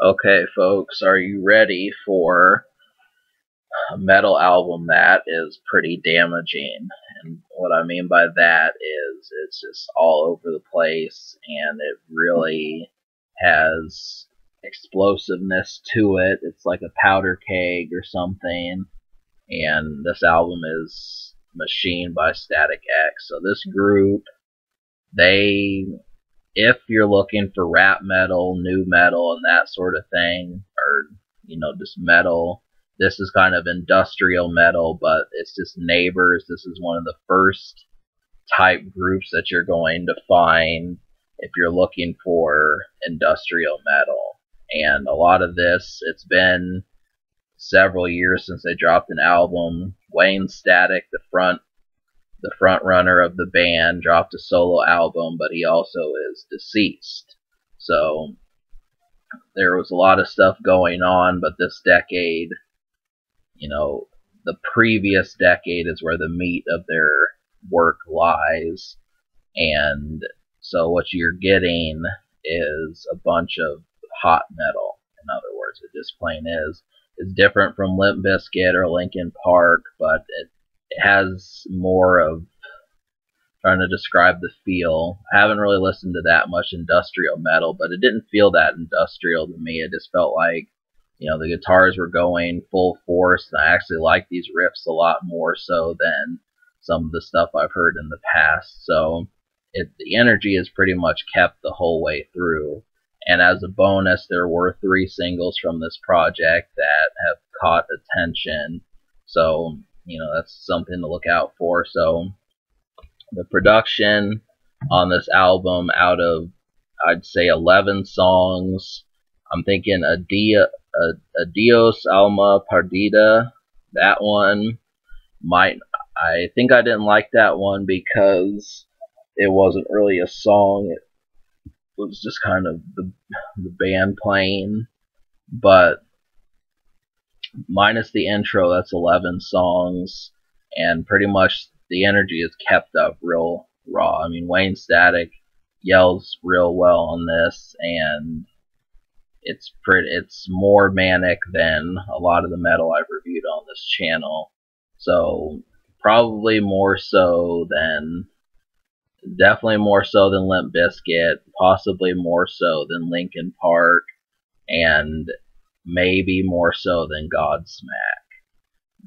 Okay, folks, are you ready for a metal album that is pretty damaging? And what I mean by that is it's just all over the place and it really has explosiveness to it. It's like a powder keg or something. And this album is Machine by Static X. So this group, they if you're looking for rap metal, new metal, and that sort of thing, or just metal, this is kind of industrial metal, but it's just neighbors. This is one of the first type groups that you're going to find if you're looking for industrial metal. And a lot of this, it's been several years since they dropped an album. Wayne Static, the front runner of the band, dropped a solo album, but he also is deceased. So there was a lot of stuff going on, but this decade, the previous decade is where the meat of their work lies. And so what you're getting is a bunch of hot metal. In other words, it just plain is. It's different from Limp Bizkit or Linkin Park, but it has more of trying to describe the feel. I haven't really listened to that much industrial metal, but it didn't feel that industrial to me. It just felt like, the guitars were going full force, and I actually like these riffs a lot more so than some of the stuff I've heard in the past. So the energy is pretty much kept the whole way through. And as a bonus, there were 3 singles from this project that have caught attention. So, that's something to look out for. So the production on this album, out of I'd say 11 songs, I'm thinking Adios Alma Perdida. That one I think I didn't like that one because it wasn't really a song. It was just kind of the band playing. But minus the intro, that's 11 songs, and pretty much the energy is kept up real raw. I mean, Wayne Static yells real well on this, and it's more manic than a lot of the metal I've reviewed on this channel. So probably definitely more so than Limp Bizkit, possibly more so than Linkin Park, and maybe more so than Godsmack.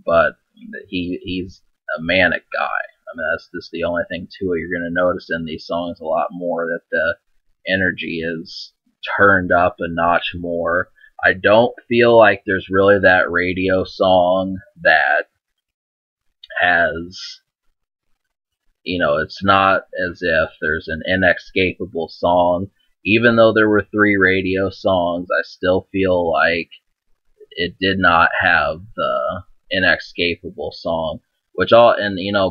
But he's a manic guy. I mean, that's just the only thing to it. You're going to notice in these songs a lot more that the energy is turned up a notch more. I don't feel like there's really that radio song that has, it's not as if there's an inescapable song. Even though there were 3 radio songs, I still feel like it did not have the inescapable song.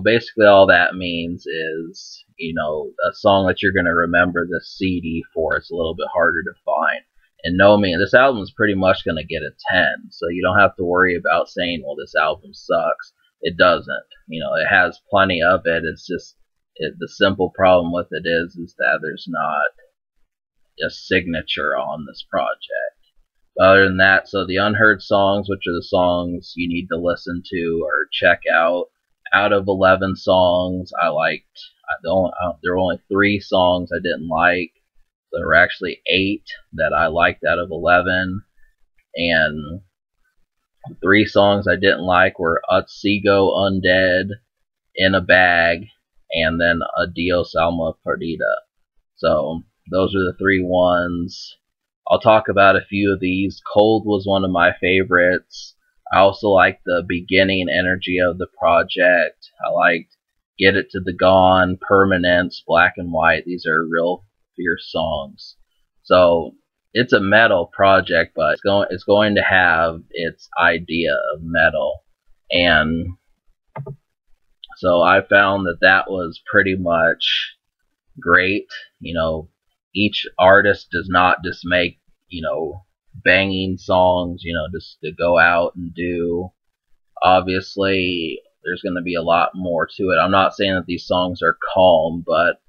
Basically all that means is, a song that you're going to remember the CD for. It's a little bit harder to find. And no, man, this album is pretty much going to get a 10. So you don't have to worry about saying, well, this album sucks. It doesn't. It has plenty of it. It's just, the simple problem with it is that there's not a signature on this project. Other than that, so the unheard songs, which are the songs you need to listen to or check out of 11 songs, I liked. There were only 3 songs I didn't like. There were actually 8 that I liked out of 11, and 3 songs I didn't like were Utsigo Undead, In a Bag, and then Adios Alma Perdida. So those are the 3 ones. I'll talk about a few of these. Cold was one of my favorites. I also liked the beginning energy of the project. I liked Get It to the Gone, Permanence, Black and White. These are real fierce songs. So it's a metal project, but it's going to have its idea of metal. And so I found that was pretty much great. Each artist does not just make, banging songs, just to go out and do. Obviously, there's going to be a lot more to it. I'm not saying that these songs are calm, but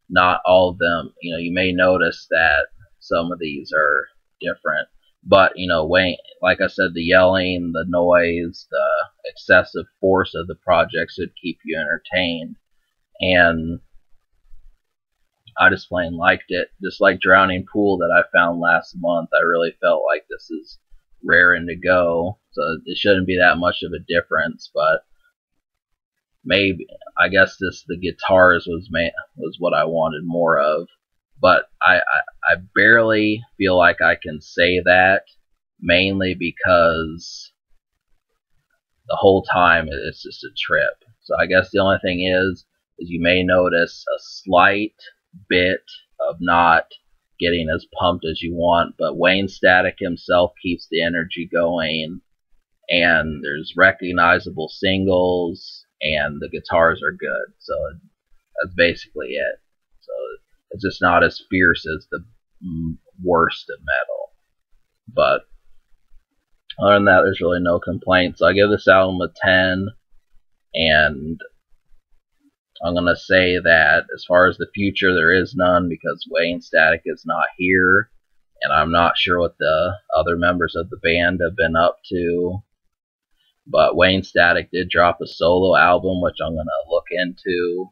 not all of them. You may notice that some of these are different. But, Wayne, like I said, the yelling, the noise, the excessive force of the project should keep you entertained. And I just plain liked it. Just like Drowning Pool that I found last month, I really felt like this is raring to go. So it shouldn't be that much of a difference, but maybe I guess the guitars was what I wanted more of. But I barely feel like I can say that, mainly because the whole time it's just a trip. So I guess the only thing is you may notice a slight bit of not getting as pumped as you want, but Wayne Static himself keeps the energy going, and there's recognizable singles, and the guitars are good. So that's basically it. So it's just not as fierce as the worst of metal. But other than that, there's really no complaints. I give this album a 10, and I'm going to say that as far as the future, there is none because Wayne Static is not here, and I'm not sure what the other members of the band have been up to. But Wayne Static did drop a solo album, which I'm going to look into.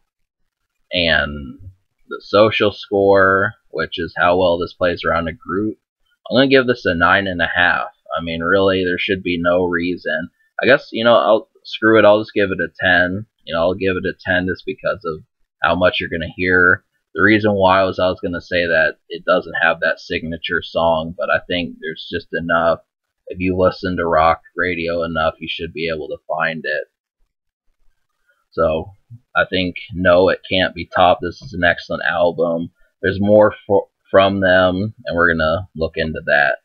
And the social score, which is how well this plays around a group, I'm going to give this a 9.5. I mean, really, there should be no reason. I guess, screw it, I'll just give it a 10. I'll give it a 10 just because of how much you're going to hear. The reason why was I was going to say that it doesn't have that signature song, but I think there's just enough. If you listen to rock radio enough, you should be able to find it. So I think, no, it can't be topped. This is an excellent album. There's more from them, and we're going to look into that.